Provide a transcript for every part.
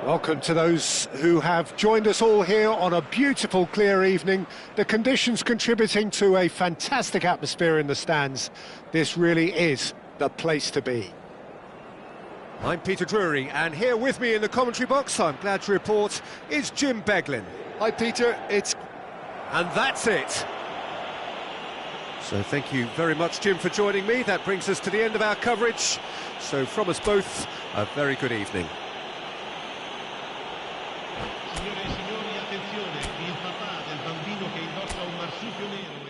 Welcome to those who have joined us all here on a beautiful, clear evening. The conditions contributing to a fantastic atmosphere in the stands. This really is the place to be. I'm Peter Drury, and here with me in the commentary box, I'm glad to report, is Jim Beglin. Hi Peter, And that's it. So thank you very much, Jim, for joining me. That brings us to the end of our coverage. So from us both, a very good evening. Signore e signori, attenzione, il papà del bambino che indossa un marsupio nero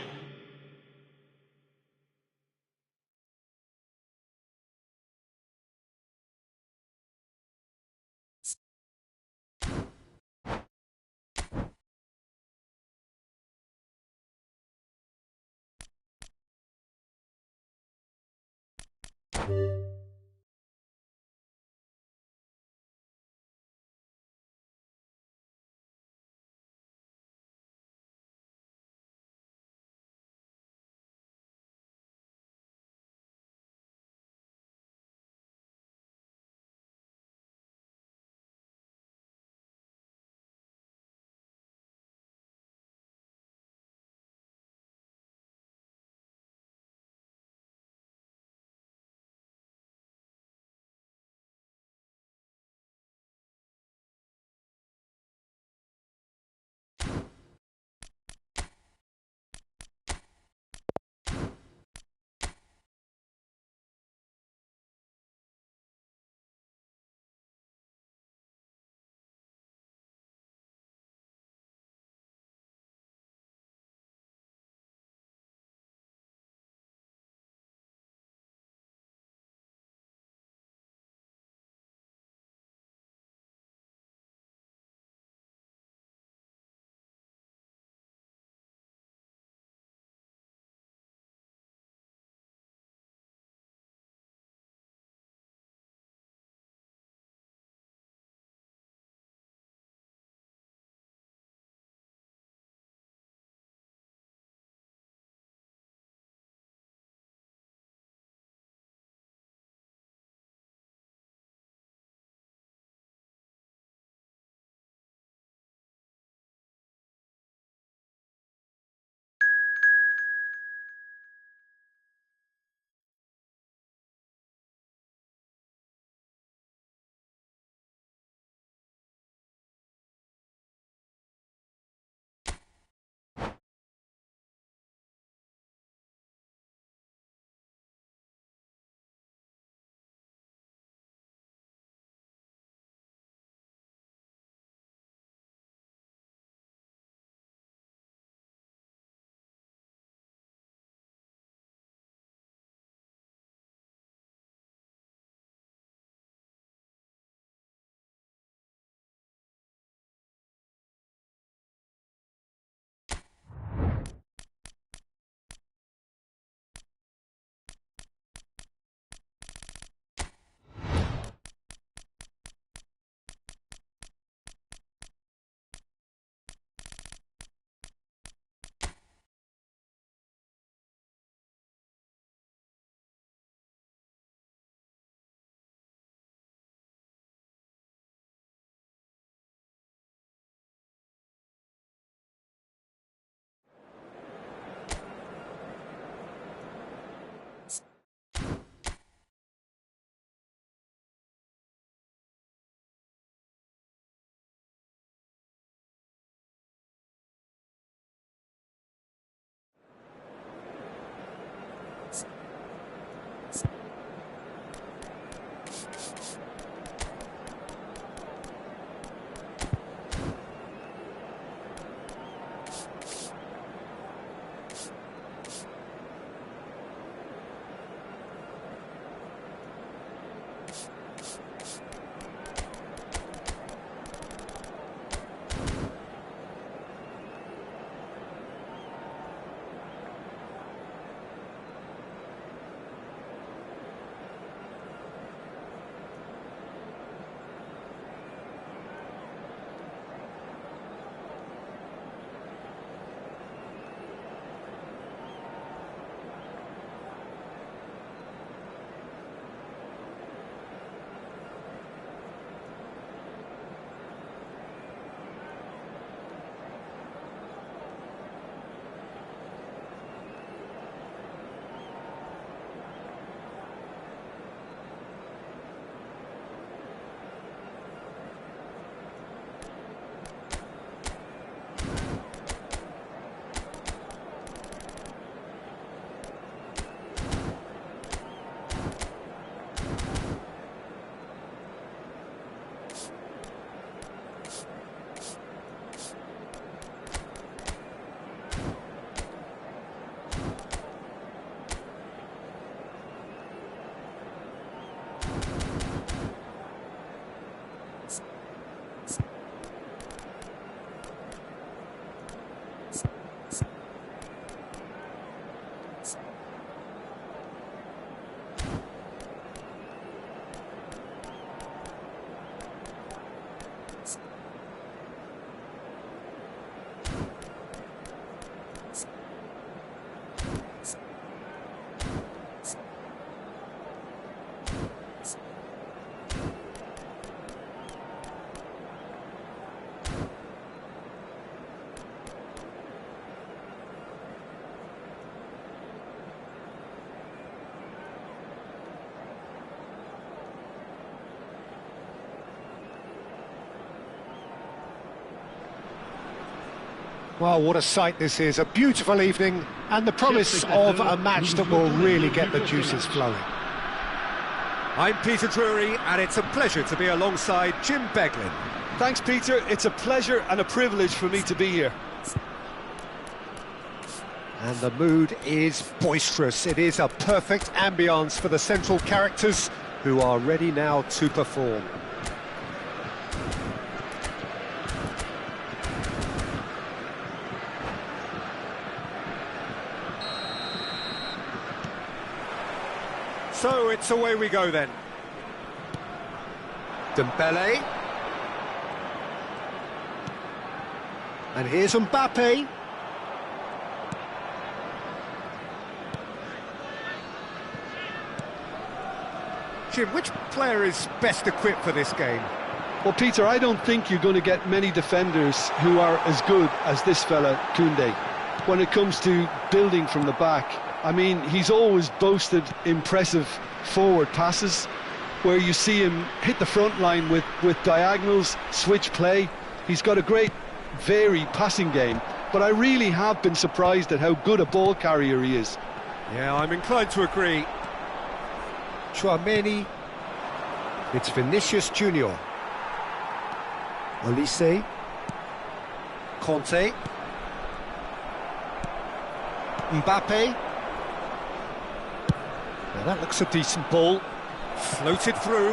Well, what a sight this is, a beautiful evening, and the promise of a match that will really get the juices flowing. I'm Peter Drury, and it's a pleasure to be alongside Jim Beglin. Thanks, Peter. It's a pleasure and a privilege for me to be here. And the mood is boisterous. It is a perfect ambience for the central characters who are ready now to perform. So it's away we go then. Dembele. And here's Mbappe. Jim, which player is best equipped for this game? Well, Peter, I don't think you're going to get many defenders who are as good as this fella, Koundé. When it comes to building from the back, I mean, he's always boasted impressive forward passes where you see him hit the front line with diagonals, switch play. He's got a great, varied passing game, but I really have been surprised at how good a ball carrier he is. Yeah, I'm inclined to agree. Chouameni. It's Vinicius Junior. Olise. Conte. Mbappe. Now that looks a decent ball. Floated through.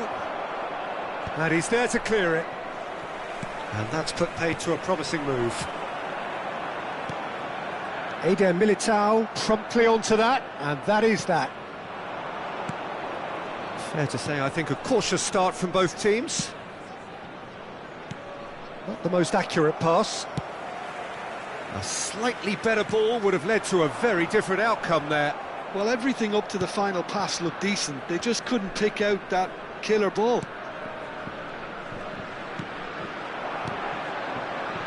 And he's there to clear it. And that's put paid to a promising move. Eder Militao promptly onto that, and that is that. Fair to say, I think a cautious start from both teams. Not the most accurate pass. A slightly better ball would have led to a very different outcome there. Well, everything up to the final pass looked decent. They just couldn't pick out that killer ball.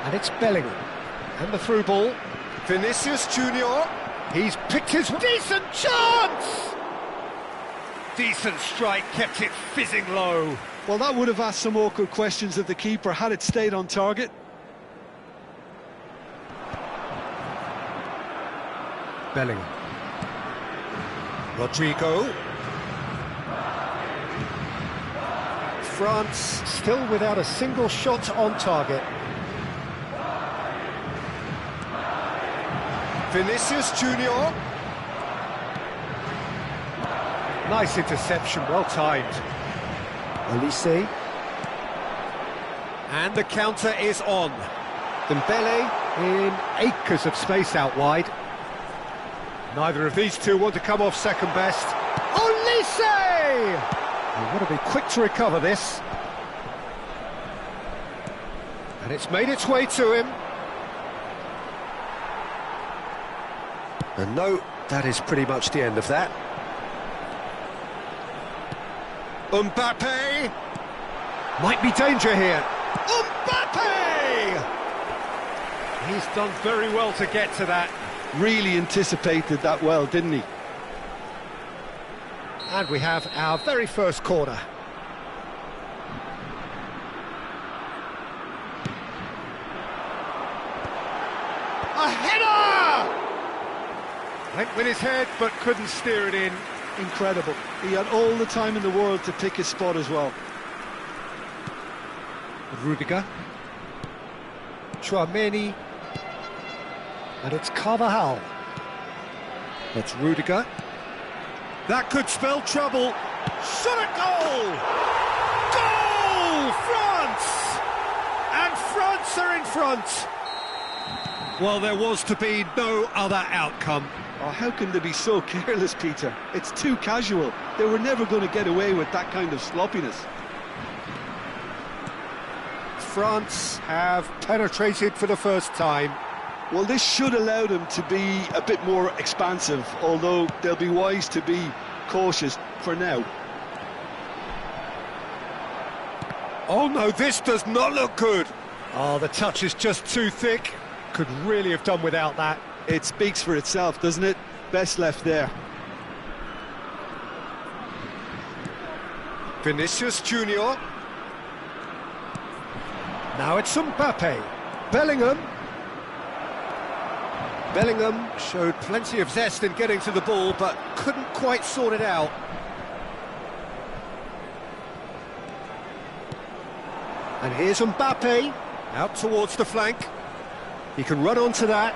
And it's Bellingham. And the through ball. Vinicius Junior. He's picked his decent chance! Decent strike, kept it fizzing low. Well, that would have asked some awkward questions of the keeper had it stayed on target. Bellingham. Rodrigo. France still without a single shot on target. Vinicius Junior. Nice interception, well timed. Olise. And the counter is on. Dembele in acres of space out wide. Neither of these two want to come off second best. Olise! They've got to be quick to recover this. And it's made its way to him. And no, that is pretty much the end of that. Mbappe! Might be danger here. Mbappe! He's done very well to get to that. Really anticipated that well, didn't he? And we have our very first corner. A header! Went with his head, but couldn't steer it in. Incredible. He had all the time in the world to pick his spot as well. Rudiger. Chouameni. And it's Carvajal. That's Rudiger. That could spell trouble. Shot at goal! Goal! France! And France are in front. Well, there was to be no other outcome. Oh, how can they be so careless, Peter? It's too casual. They were never going to get away with that kind of sloppiness. France have penetrated for the first time. Well, this should allow them to be a bit more expansive, although they'll be wise to be cautious for now. Oh no, this does not look good. Oh, the touch is just too thick. Could really have done without that. It speaks for itself, doesn't it? Best left there. Vinicius Junior. Now it's Mbappe. Bellingham. Bellingham showed plenty of zest in getting to the ball, but couldn't quite sort it out. And here's Mbappe, out towards the flank. He can run onto that.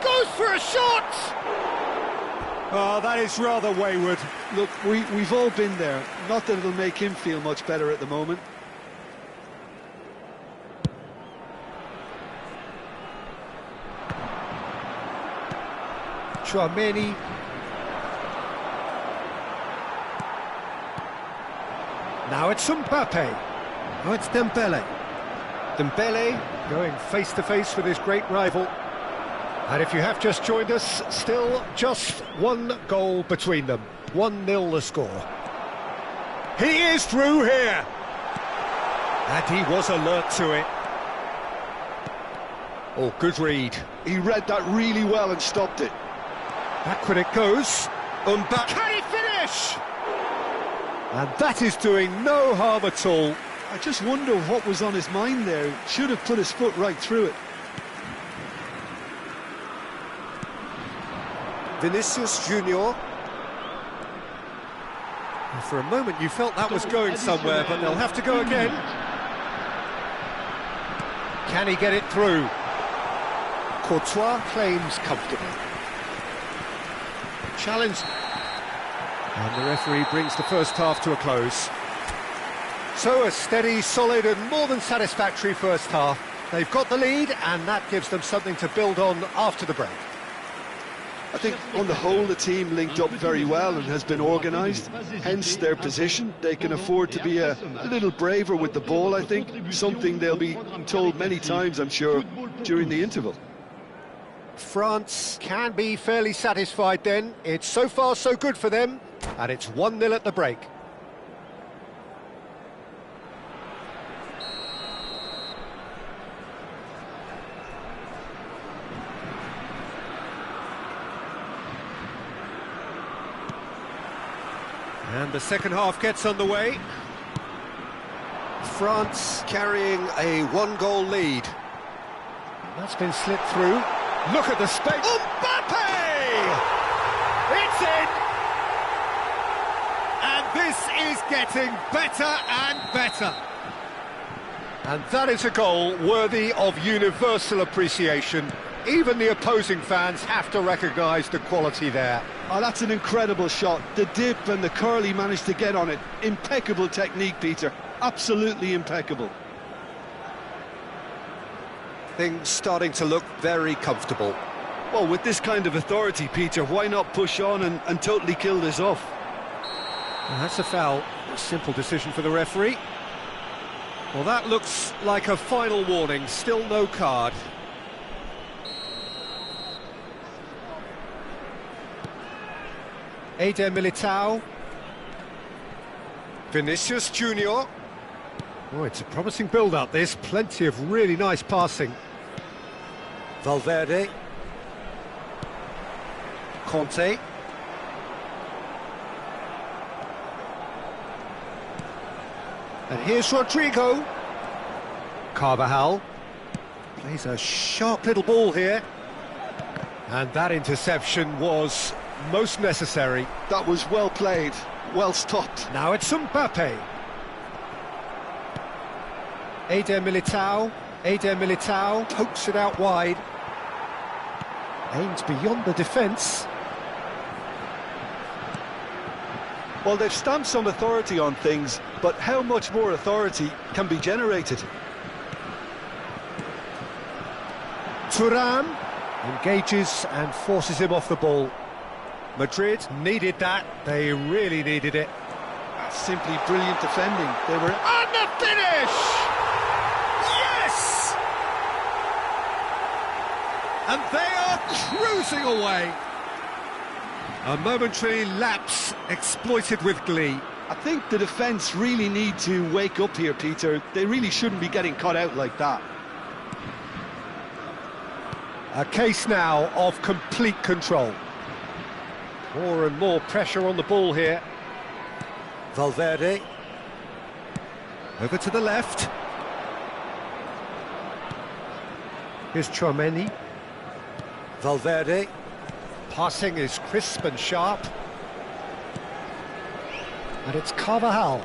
Goes for a shot! Oh, that is rather wayward. Look, we've all been there. Not that it'll make him feel much better at the moment. Chouameni. Now it's Mbappe. Oh, it's Dembele. Dembele going face-to-face with his great rival. And if you have just joined us, still just one goal between them. 1-0 the score. He is through here. And he was alert to it. Oh, good read. He read that really well and stopped it. Backward it goes. Mbappe. Can he finish? And that is doing no harm at all. I just wonder what was on his mind there. Should have put his foot right through it. Vinicius Junior. And for a moment you felt that was going somewhere, but they'll have to go again. Can he get it through? Courtois claims comfortably. Challenge. And the referee brings the first half to a close. So a steady, solid and more than satisfactory first half. They've got the lead and that gives them something to build on after the break. I think on the whole the team linked up very well and has been organised, hence their position. They can afford to be a little braver with the ball, I think, something they'll be told many times, I'm sure, during the interval. France can be fairly satisfied then. It's so far so good for them, and it's 1-0 at the break. And the second half gets underway. France carrying a 1-goal lead. That's been slipped through. Look at the space. Mbappe! It's in! And this is getting better and better. And that is a goal worthy of universal appreciation. Even the opposing fans have to recognise the quality there. Oh, that's an incredible shot. The dip and the curl he managed to get on it. Impeccable technique, Peter. Absolutely impeccable. Things starting to look very comfortable. Well, with this kind of authority, Peter, why not push on and totally kill this off? And that's a foul. A simple decision for the referee. Well, that looks like a final warning. Still no card. Eder Militao. Vinicius Junior. Oh, it's a promising build-up, this. Plenty of really nice passing. Valverde. Conte. And here's Rodrigo. Carvajal. Plays a sharp little ball here. And that interception was most necessary. That was well played, well stopped. Now it's Mbappe. Eder Militao. Eder Militao pokes it out wide. Aims beyond the defence. Well, they've stamped some authority on things, but how much more authority can be generated? Thuram engages and forces him off the ball. Madrid needed that. They really needed it. That's simply brilliant defending. They were... And the finish! Yes! And they are cruising away. A momentary lapse exploited with glee. I think the defence really need to wake up here, Peter. They really shouldn't be getting caught out like that. A case now of complete control. More and more pressure on the ball here. Valverde. Over to the left. Here's Chouameni. Valverde. Passing is crisp and sharp. And it's Carvajal.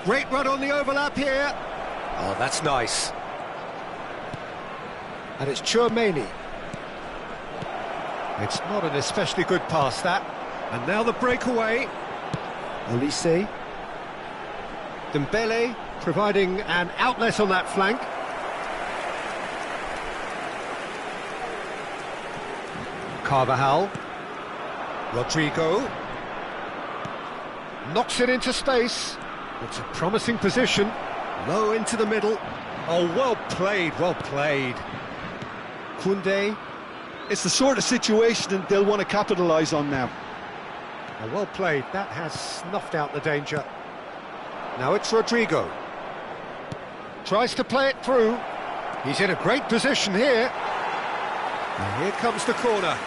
Great run on the overlap here. Oh, that's nice. And it's Tchouaméni. It's not an especially good pass, that. And now the breakaway. Olise. Dembele providing an outlet on that flank. Carvajal. Rodrigo. Knocks it into space. It's a promising position. Low into the middle. Oh, well played, well played. Koundé. It's the sort of situation that they'll want to capitalise on now. Oh, well played. That has snuffed out the danger. Now it's Rodrigo. Tries to play it through. He's in a great position here. And here comes the corner.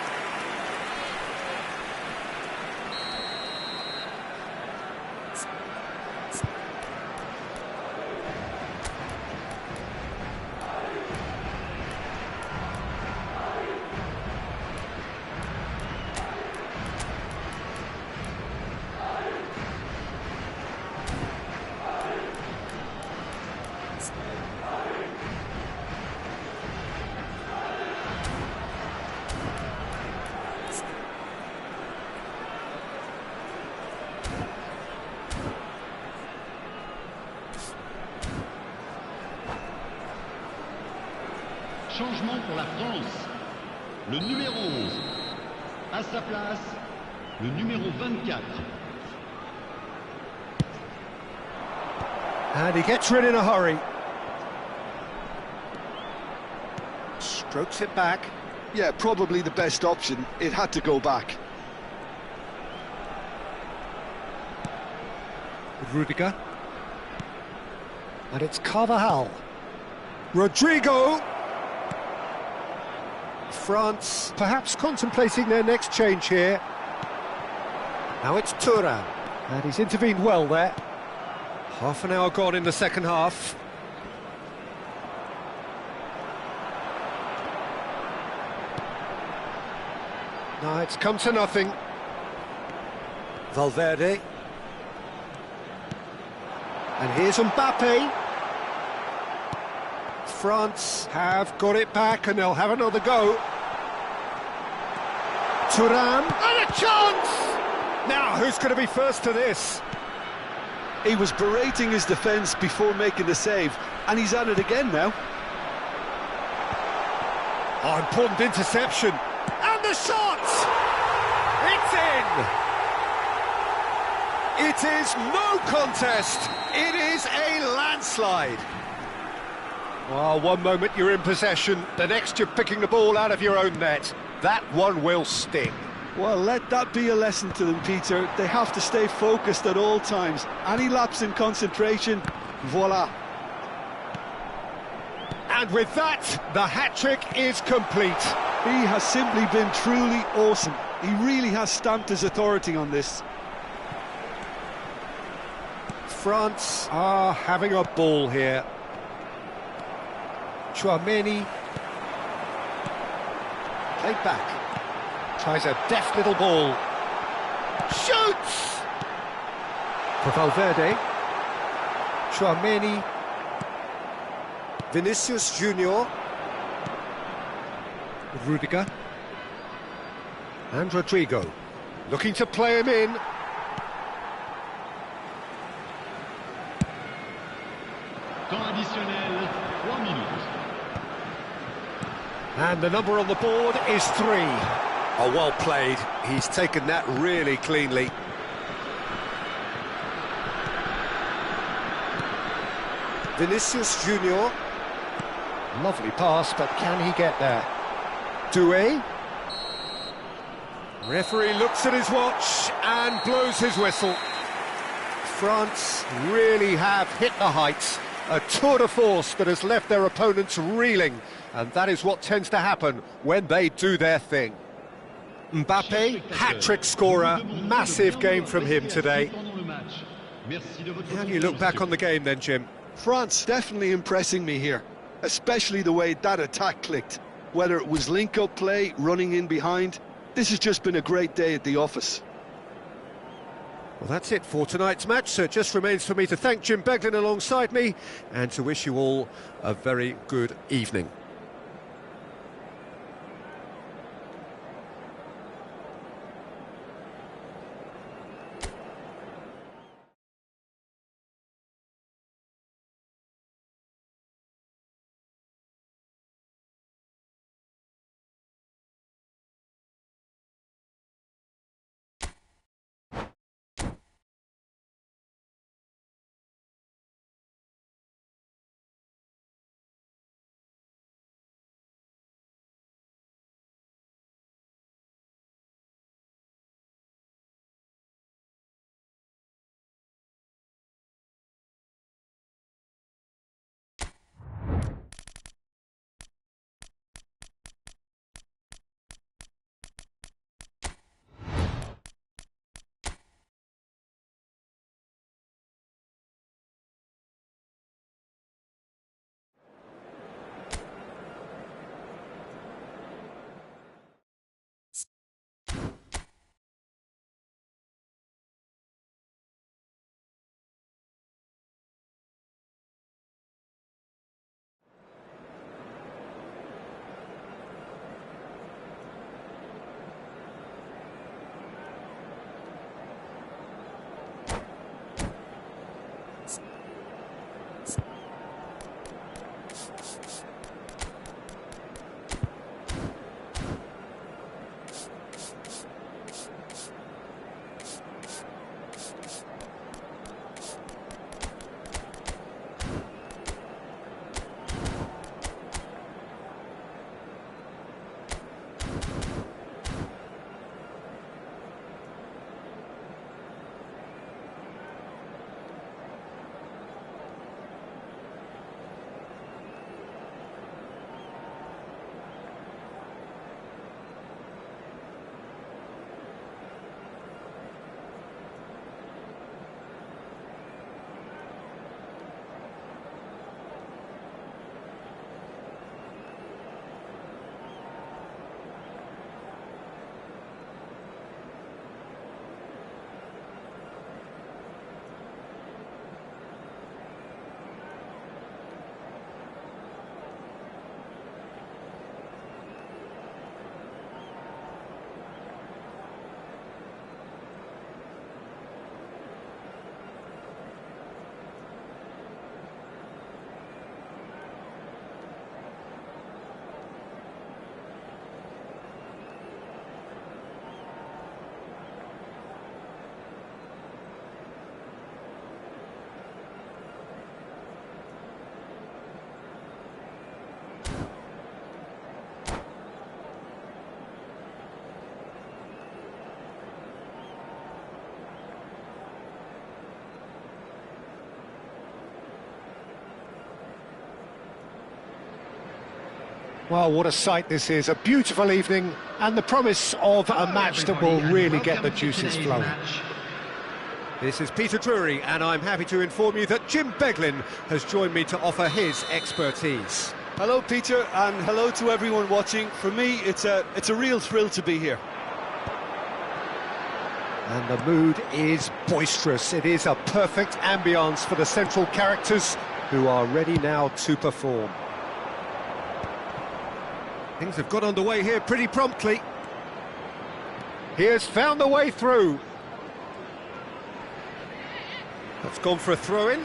Changement pour la France. Le numéro 11. À sa place, le numéro 24. And he gets rid in a hurry. Strokes it back. Yeah, probably the best option. It had to go back. Rudiger. And it's Carvajal. Rodrigo. France perhaps contemplating their next change here. Now it's Thuram. And he's intervened well there. Half an hour gone in the second half. Now it's come to nothing. Valverde. And here's Mbappe. France have got it back and they'll have another go. Thuram. And a chance! Now, who's going to be first to this? He was berating his defence before making the save, and he's at it again now. Oh, important interception. And the shot! It's in! It is no contest. It is a landslide. Well, one moment you're in possession, the next you're picking the ball out of your own net. That one will sting. Well, let that be a lesson to them, Peter. They have to stay focused at all times. Any lapse in concentration, voila. And with that, the hat-trick is complete. He has simply been truly awesome. He really has stamped his authority on this. France are having a ball here. Tchouaméni. Played back. Tries a deft little ball. Shoots! For Valverde. Tchouaméni. Vinicius Junior. Rudiger. And Rodrigo. Looking to play him in. Temps additionnel, 3 minutes. And the number on the board is 3. Oh, well played. He's taken that really cleanly. Vinicius Junior. Lovely pass, but can he get there? Doué. Referee looks at his watch and blows his whistle. France really have hit the heights. A tour de force that has left their opponents reeling, and that is what tends to happen when they do their thing. Mbappe, hat-trick scorer, massive game from him today. How do you look back on the game then, Jim? France definitely impressing me here, especially the way that attack clicked. whether it was link-up play, running in behind. This has just been a great day at the office. Well, that's it for tonight's match, so it just remains for me to thank Jim Beglin alongside me and to wish you all a very good evening. Well, what a sight this is, a beautiful evening and the promise of a match that will really get the juices flowing. This is Peter Drury, and I'm happy to inform you that Jim Beglin has joined me to offer his expertise. Hello, Peter, and hello to everyone watching. For me, it's a real thrill to be here. And the mood is boisterous. It is a perfect ambience for the central characters who are ready now to perform. Things have got underway here pretty promptly. He has found the way through. That's gone for a throw-in.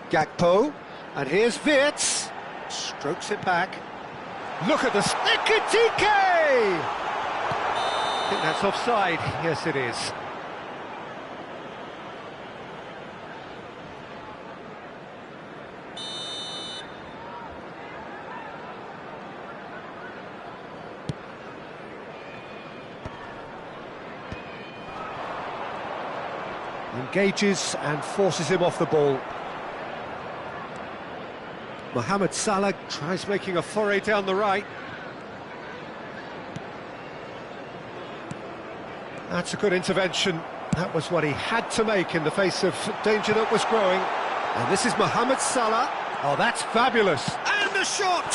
Gakpo, and here's Wirtz. Strokes it back. Look at the... Ekitike! I think that's offside. Yes, it is. Engages and forces him off the ball. Mohamed Salah tries making a foray down the right. That's a good intervention. That was what he had to make in the face of danger that was growing. And this is Mohamed Salah. Oh, that's fabulous. And the shot!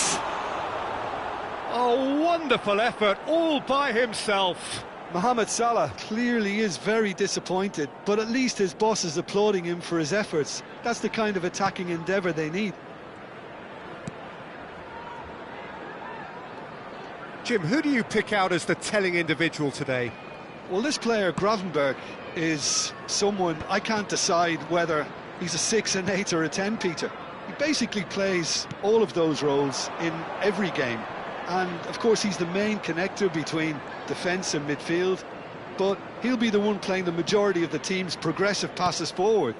Oh, wonderful effort, all by himself. Mohamed Salah clearly is very disappointed, but at least his boss is applauding him for his efforts. That's the kind of attacking endeavour they need. Jim, who do you pick out as the telling individual today? Well, this player, Gravenberg, is someone I can't decide whether he's a 6, an 8 or a 10, Peter. He basically plays all of those roles in every game. And, of course, he's the main connector between defence and midfield. But he'll be the one playing the majority of the team's progressive passes forward.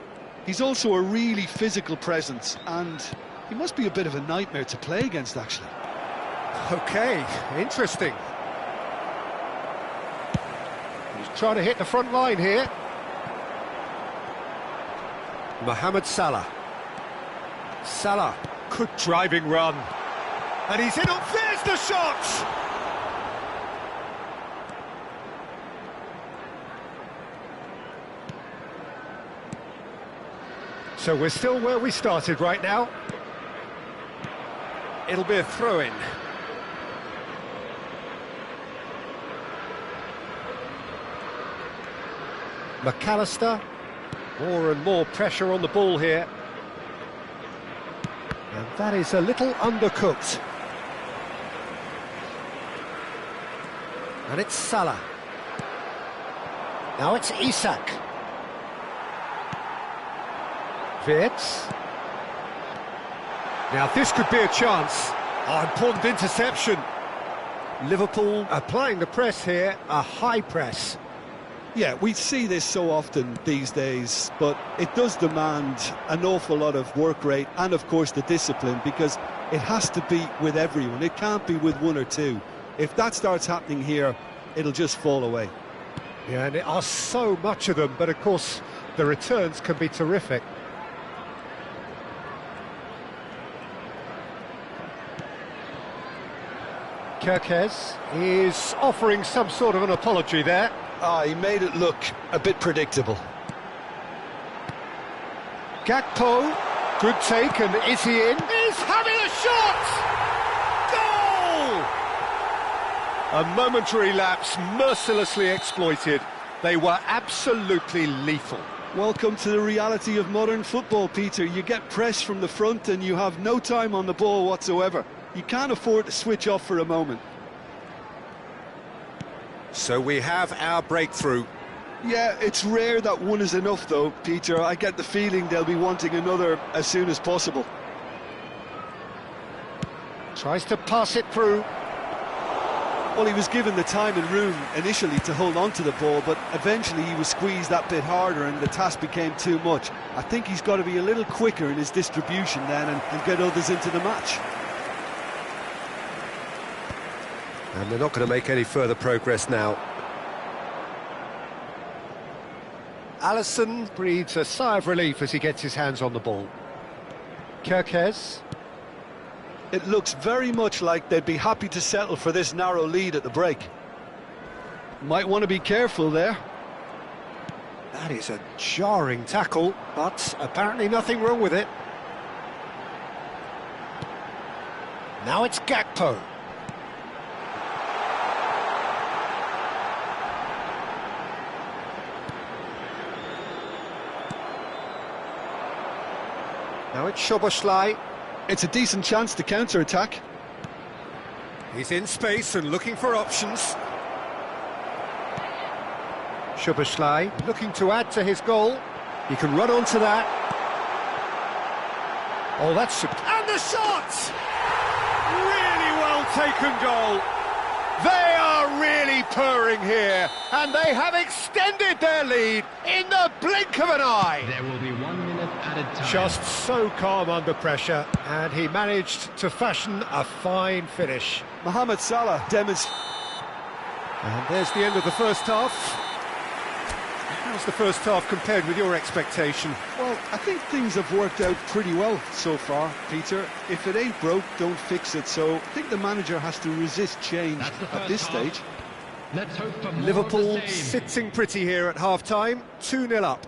He's also a really physical presence, and he must be a bit of a nightmare to play against, actually. OK, interesting. He's trying to hit the front line here. Mohamed Salah. Salah, good driving run. And he's in, there's the shot! So we're still where we started right now. It'll be a throw-in. McAllister, more and more pressure on the ball here. And that is a little undercooked. And it's Salah. Now it's Isak. Wirtz. Now this could be a chance. Oh, important interception. Liverpool applying the press here, a high press. Yeah, we see this so often these days, but it does demand an awful lot of work rate and, of course, the discipline, because it has to be with everyone. It can't be with one or two. If that starts happening here, it'll just fall away. Yeah, and there are so much of them, but, of course, the returns can be terrific. Kirkes is offering some sort of an apology there. He made it look a bit predictable. Gakpo, good take, and is he in? He's having a shot! Goal! A momentary lapse, mercilessly exploited. They were absolutely lethal. Welcome to the reality of modern football, Peter. You get press from the front and you have no time on the ball whatsoever. You can't afford to switch off for a moment. So we have our breakthrough. Yeah, it's rare that one is enough though, Peter. I get the feeling they'll be wanting another as soon as possible. Tries to pass it through. Well, he was given the time and room initially to hold on to the ball, but eventually he was squeezed that bit harder and the task became too much. I think he's got to be a little quicker in his distribution then and get others into the match. And they're not going to make any further progress now. Alisson breathes a sigh of relief as he gets his hands on the ball. Kirkes. It looks very much like they'd be happy to settle for this narrow lead at the break. Might want to be careful there. That is a jarring tackle, but apparently nothing wrong with it. Now it's Gakpo. Now it's Szoboszlai. It's a decent chance to counter-attack. He's in space and looking for options. Szoboszlai looking to add to his goal. He can run onto that. Oh, that's... And the shot! Really well taken goal. They are really purring here, and they have extended their lead in the blink of an eye. There will be 1 minute added time. Just so calm under pressure, and he managed to fashion a fine finish. Mohamed Salah demonstrates. And there's the end of the first half. How's the first half compared with your expectation? Well, I think things have worked out pretty well so far, Peter. If it ain't broke, don't fix it. So I think the manager has to resist change at this stage. Let's hope for more Liverpool of the same. sitting pretty here at half-time, 2-0 up.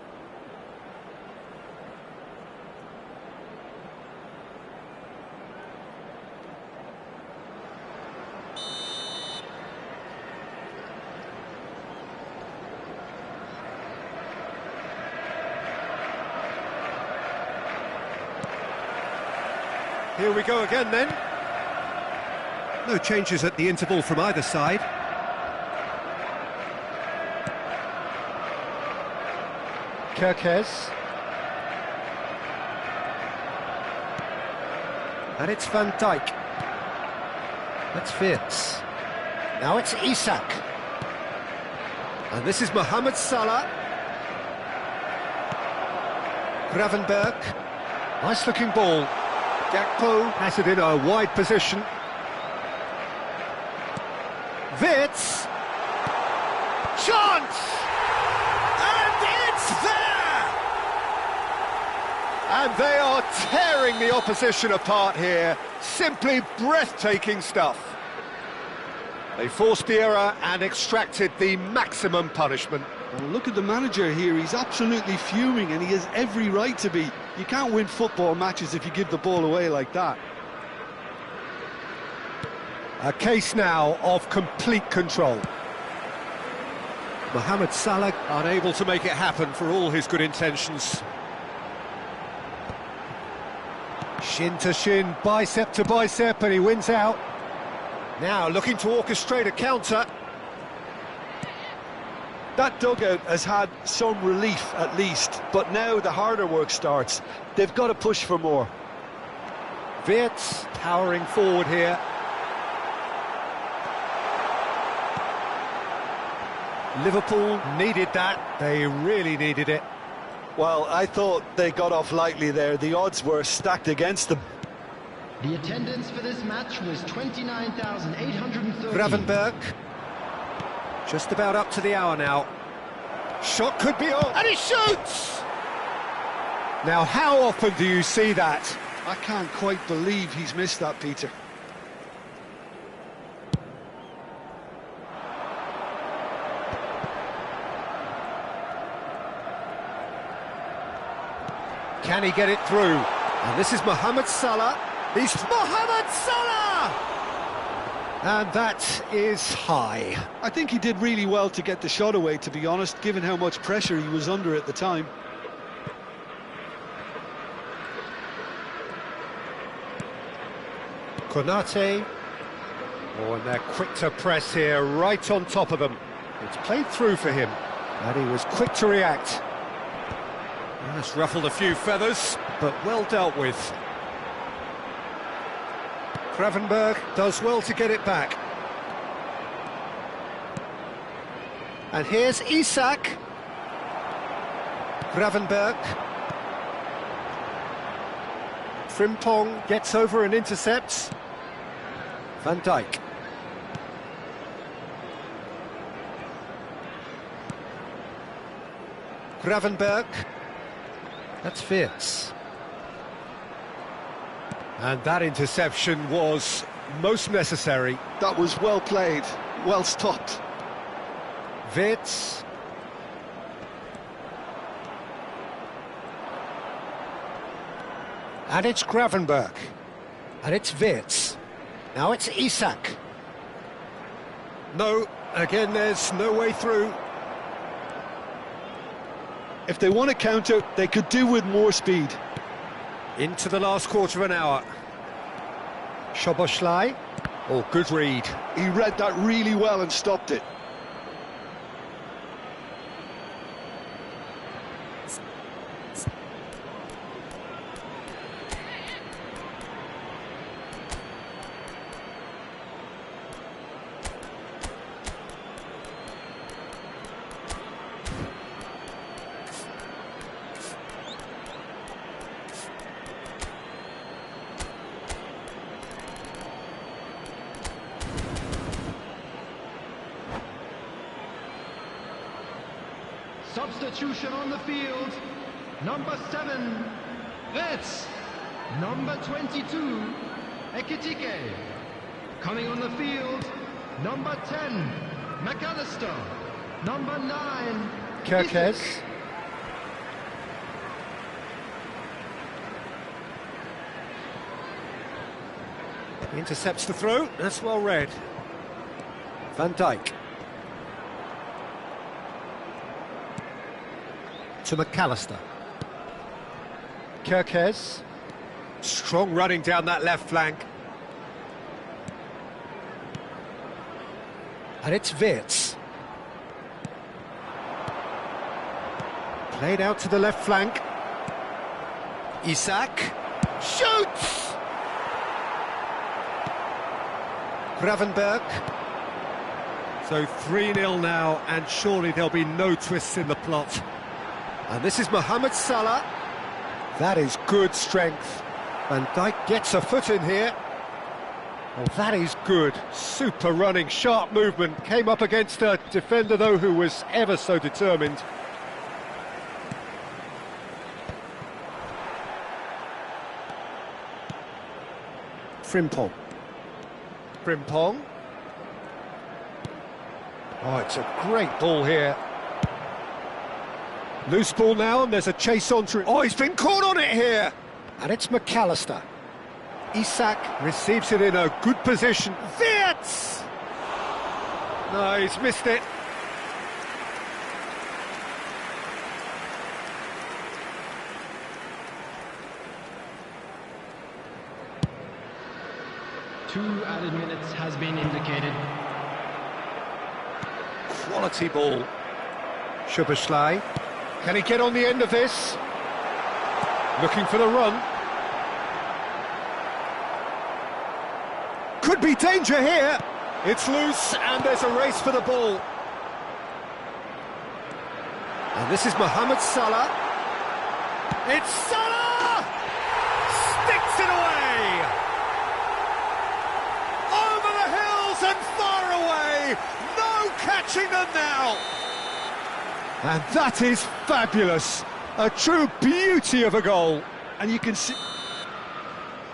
Here we go again then. No changes at the interval from either side. Kirkes. And it's Van Dijk. That's Fitz. Now it's Isak. And this is Mohamed Salah. Gravenberg. Nice looking ball. Gakpo has it in a wide position. Wits. Chance! And it's there! And they are tearing the opposition apart here. Simply breathtaking stuff. They forced the error and extracted the maximum punishment. Well, look at the manager here, he's absolutely fuming and he has every right to be. You can't win football matches if you give the ball away like that. A case now of complete control. Mohamed Salah unable to make it happen for all his good intentions. Shin to shin, bicep to bicep, and he wins out. Now looking to orchestrate a counter. That dugout has had some relief at least, but now the harder work starts. They've got to push for more. Wirtz powering forward here. Liverpool needed that, they really needed it. Well, I thought they got off lightly there. The odds were stacked against them. The attendance for this match was 29,830. Gravenberg. Just about up to the hour now. Shot could be on, and he shoots! Now, how often do you see that? I can't quite believe he's missed that, Peter. Can he get it through? And this is Mohamed Salah. He's Mohamed Salah! And that is high. I think he did really well to get the shot away, to be honest, given how much pressure he was under at the time. Konate. Oh, and they're quick to press here, right on top of them. It's played through for him, and he was quick to react. That's ruffled a few feathers, but well dealt with. Gravenberg does well to get it back. And here's Isak. Gravenberg. Frimpong gets over and intercepts. Van Dijk. Gravenberg. That's Fitz. And that interception was most necessary. That was well played, well stopped. Wirtz. And it's Gravenberg. And it's Wirtz. Now it's Isak. No, again there's no way through. If they want to counter, they could do with more speed. Into the last quarter of an hour. Szoboszlai. Oh, good read. He read that really well and stopped it. Substitution on the field. Number 7, Wirtz. Number 22, Ekitike. Coming on the field, number 10, McAllister. Number 9. Kirkes. He intercepts the throw, that's well read. Van Dijk. To McAllister. Kirkes. Strong running down that left flank. And it's Wirtz. Played out to the left flank. Isak. Shoots! Gravenberg. So 3-0 now, and surely there'll be no twists in the plot. And this is Mohamed Salah. That is good strength. Van Dijk gets a foot in here. Oh, that is good. Super running, sharp movement. Came up against a defender, though, who was ever so determined. Frimpong. Frimpong. Oh, it's a great ball here. Loose ball now, and there's a chase on through. Oh, he's been caught on it here! And it's McAllister. Isak receives it in a good position. Wirtz! No, he's missed it. Two added minutes has been indicated. Quality ball. Szoboszlai. Can he get on the end of this? Looking for the run. Could be danger here. It's loose, and there's a race for the ball. And this is Mohamed Salah. It's Salah! Sticks it away! Over the hills and far away! No catching them now! And that is fabulous! A true beauty of a goal. And you can see...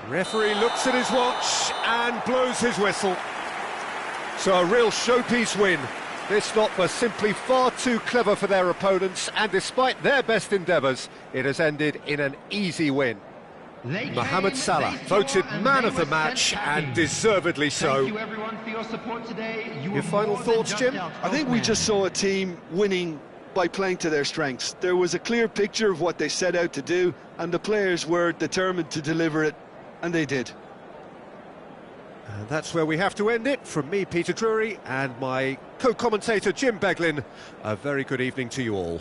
Referee looks at his watch and blows his whistle. So a real showpiece win. This lot were simply far too clever for their opponents, and despite their best endeavours, it has ended in an easy win. Mohamed Salah voted man of the match, and deservedly so. Thank you everyone for your support today. Your final thoughts, Jim? I think we just saw a team winning by playing to their strengths. There was a clear picture of what they set out to do, and the players were determined to deliver it, and they did. And that's where we have to end it. From me, Peter Drury, and my co-commentator, Jim Beglin, a very good evening to you all.